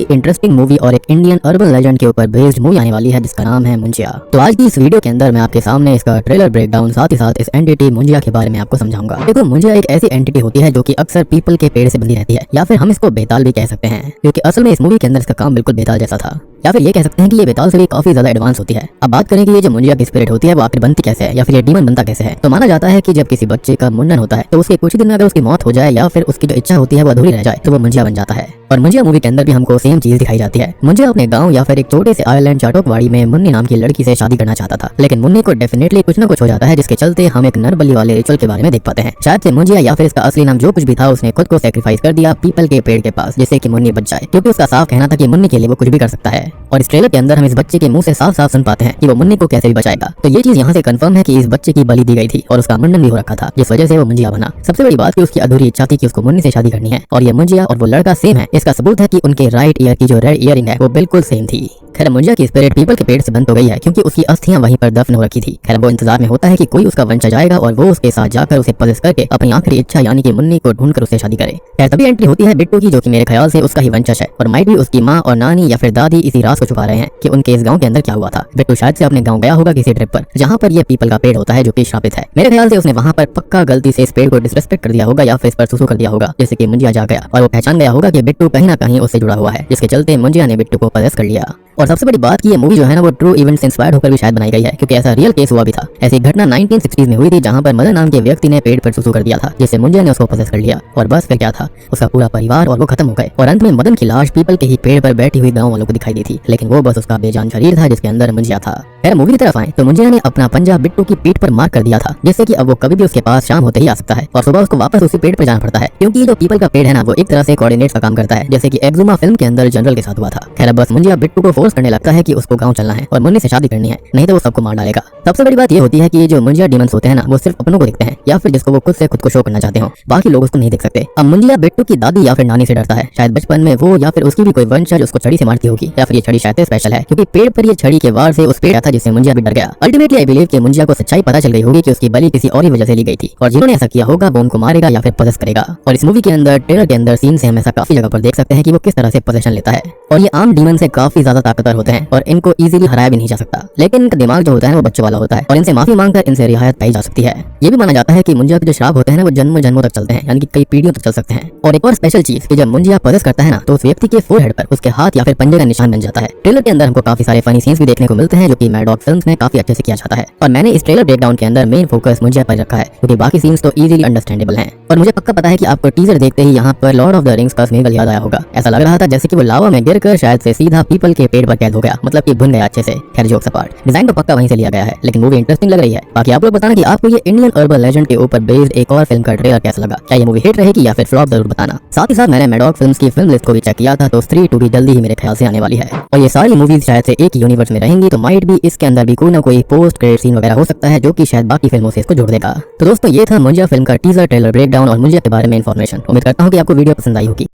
Interesting movie और एक Indian urban legend के ऊपर बेस्ड मूवी आने वाली है जिसका नाम है मुंजिया। तो आज की इस वीडियो के अंदर मैं आपके सामने इसका ट्रेलर ब्रेकडाउन साथ ही साथ इस एंटिटी मुंजिया के बारे में आपको समझाऊंगा। देखो, मुंजिया एक ऐसी एंटिटी होती है जो कि अक्सर पीपल के पेड़ से बंधी रहती है, या फिर हम इसको बेताल भी कह सकते हैं, क्योंकि असल में इस मूवी के अंदर इसका काम बिल्कुल बेताल जैसा था, या फिर ये कह सकते हैं कि ये बेताल से भी काफी ज्यादा एडवांस होती है। अब बात करें कि ये जो मुंजिया की स्पिरिट होती है वो आखिर बनती कैसे है, या फिर ये डीमन बनता कैसे है। तो माना जाता है कि जब किसी बच्चे का मुंडन होता है तो उसके कुछ ही दिन में अगर उसकी मौत हो जाए या फिर उसकी जो इच्छा होती है वो अधूरी रह जाए तो वो मुंजिया बन जाता है। और मुंजिया मूवी के अंदर भी हमको सेम चीज दिखाई जाती है। मुंजिया अपने गांव या फिर एक छोटे से आइलैंड चाटोकवाड़ी में मुन्नी नाम की लड़की से शादी करना चाहता था, लेकिन मुन्नी को डेफिनेटली कुछ न कुछ हो जाता है जिसके चलते हम एक नरबली वाले रिचुअल के बारे में देख पाते हैं। शायद से मुंजिया या फिर इसका असली नाम जो कुछ भी था उसने खुद को सेक्रीफाइस कर दिया पीपल के पेड़ के पास, जिससे कि मुन्नी बच जाए, क्योंकि उसका साफ कहना था कि मुन्नी के लिए वो कुछ भी कर सकता है। और इस ट्रेलर के अंदर हम इस बच्चे के मुंह से साफ साफ सुन पाते हैं कि वो मुन्नी को कैसे भी बचाएगा। तो ये चीज यहाँ से कंफर्म है कि इस बच्चे की बलि दी गई थी और उसका मुंडन भी हो रखा था, जिस वजह से वो मुंजिया बना। सबसे बड़ी बात कि उसकी अधूरी इच्छा थी कि उसको मुन्नी से शादी करनी है, और ये मुंजिया और वो लड़का सेम है। इसका सबूत है कि उनके राइट ईयर की जो रेड ईयरिंग है वो बिल्कुल सेम थी। खैर, मुंजिया की स्पिरिट पीपल के पेड़ से बंद हो गई है क्योंकि उसकी अस्थियां वहीं पर दफन हो रखी थी। खैर, वो इंतजार में होता है कि कोई उसका वंशज आएगा और वो उसके साथ जाकर उसे पजेस करके अपनी आखिरी इच्छा यानी कि मुन्नी को ढूंढकर उससे शादी करे। खैर, तभी एंट्री होती है बिट्टू की, जो कि मेरे ख्याल से उसका ही वंशज है, और माइट भी उसकी माँ और नानी या फिर दादी इसी राज को छुपा रहे हैं कि उनके इस गाँव के अंदर क्या हुआ था। बिट्टू शायद से अपने गाँव गया होगा किसी ट्रिप पर जहाँ पर यह पीपल का पेड़ होता है जो कि श्रापित है। मेरे ख्याल से उसने वहाँ पर पक्का गलती से इस पेड़ को डिसरेस्पेक्ट कर दिया होगा या फिर इस पर सुसु कर दिया होगा, जैसे कि मुंजिया जा गया और वो पहचान गया होगा कि बिट्टू कहीं ना कहीं उससे जुड़ा हुआ है, जिसके चलते मुंजिया ने बिट्टू को पजेस कर लिया। और सबसे बड़ी बात कि ये मूवी जो है ना वो ट्रू इवेंट से इंस्पायर्ड होकर भी शायद बनाई गई है, क्योंकि ऐसा रियल केस हुआ भी था। ऐसी घटना 1960s में हुई थी जहां पर मदन नाम के व्यक्ति ने पेड़ पर सुसु कर दिया था, जिससे मुंजिया ने उसको पजेस कर लिया। और बस फिर क्या था, उसका पूरा परिवार और वो खत्म हो गए, और अंत में मदन की लाश पीपल के ही पेड़ पर बैठी हुई गाँव वालों को दिखाई दी थी, लेकिन वो बस उसका बेजान शरीर था जिसके अंदर मुंजिया था। खैर, मूवी की तरफ आए तो मुंजिया ने अपना पंजा बिट्टू की पीठ पर मार कर दिया था, जिससे कि अब वो कभी भी उसके पास शाम होते ही आ सकता है और सुबह उसको वापस उसी पेड़ पर जाना पड़ता है, क्योंकि ये जो पीपल का पेड़ है ना वो एक तरह से कोऑर्डिनेट्स का काम करता है, जैसे कि एक्जुमा फिल्म के अंदर जनरल के साथ हुआ था। खैर, बस मुंजिया बिट्टू को फोर्स करने लगता है कि उसको गांव चलना है और मुन्नी से शादी करनी है, नहीं तो वो सबको मार डालेगा। सबसे बड़ी बात ये होती है कि ये जो मुंजिया डीमंस होते हैं ना वो सिर्फ अपनों को देखते हैं, या फिर जिसको वो खुद से खुद को शो करना चाहते हो, बाकी लोग उसको नहीं देख सकते। अब मुंजिया बिट्टू की दादी या फिर नानी से डरता है। शायद बचपन में वो या फिर उसकी भी कोई वंशज उसको छड़ी से मारती होगी, या फिर ये छड़ी शायद स्पेशल है क्योंकि पेड़ पर ये छड़ी के वार से उस पेड़ था जिससे मुंजिया भी डर गया। अल्टीमेटली आई बिलीव कि मुंजिया को सच्चाई पता चल गई होगी कि उसकी बलि किसी और ही वजह से ली गई थी, और जिन्होंने ऐसा किया होगा वो उनको मारेगा या फिर पजेस करेगा। और इस मूवी के अंदर ट्रेलर के अंदर सीन से हम ऐसा काफी जगह पर देख सकते हैं कि वो किस तरह से पोजेशन लेता है, और ये आम डीमन से काफी ज्यादा ताकतवर होते हैं और इनको इजीली हराया भी नहीं जा सकता। लेकिन इनका दिमाग जो होता है वो बच्चों वाला होता है और इनसे माफी मांगकर इनसे रियायत पाई जा सकती है। ये भी माना जाता है कि मुंजिया के जो श्राप होते हैं ना वो जन्मों जन्मों तक चलते हैं, यानी कि कई पीढ़ियों तक चल सकते हैं। और एक और स्पेशल चीज कि जब मुंजिया पजेस करता है ना तो उस व्यक्ति के फोरहेड पर उसके हाथ या फिर पंजे का निशान बन जाता है। ट्रेलर के अंदर हमको काफी सारे फनी सीन्स भी देखने को मिलते हैं जो कि मैड डॉग फिल्म्स में काफी अच्छे से किया जाता है, और मैंने इस ट्रेलर ब्रेकडाउन के अंदर मेन फोकस मुंजिया पर रखा है क्योंकि बाकी सीन्स तो इजीली अंडरस्टैंडेबल हैं। और मुझे पक्का पता है कि आपको टीजर देखते ही यहाँ पर लॉर्ड ऑफ द रिंग्स का स्मेगल याद आया होगा। ऐसा लग रहा था जैसे कि वो लावा में गिरकर शायद से सीधा पीपल के पेड़ पर कैद हो गया, मतलब कि भुन गया अच्छे से। खैर, जोक्स अपार्ट, डिजाइन तो पक्का वहीं से लिया गया है, लेकिन मूवी इंटरेस्टिंग लग रही है। बाकी आप लोग बताना कि आपको ये इंडियन अर्बन लेजेंड के ऊपर बेस्ड एक और फिल्म का ट्रेलर कैसा लगा, क्या ये मूवी हिट रहेगी या फिर फ्लॉप, जरूर बताना। साथ ही साथ मैंने मैडॉग फिल्म्स की फिल्म लिस्ट को भी चेक किया था, तो स्त्री 2 भी जल्दी ही मेरे ख्याल से आने वाली है, और ये सारी मूवीज शायद से एक यूनिवर्स में रहेंगी, तो माइट भी इसके अंदर भी कोई ना कोई पोस्ट क्रेडिट सीन वगैरह हो सकता है जो कि शायद बाकी फिल्मों से इसको जोड़ देगा। तो दोस्तों, ये था मुंजिया फिल्म का टीजर ट्रेलर ब्रेकडाउन और मुंजिया के बारे में इंफॉर्मेशन। उम्मीद करता हूँ कि आपको वीडियो पसंद आई होगी।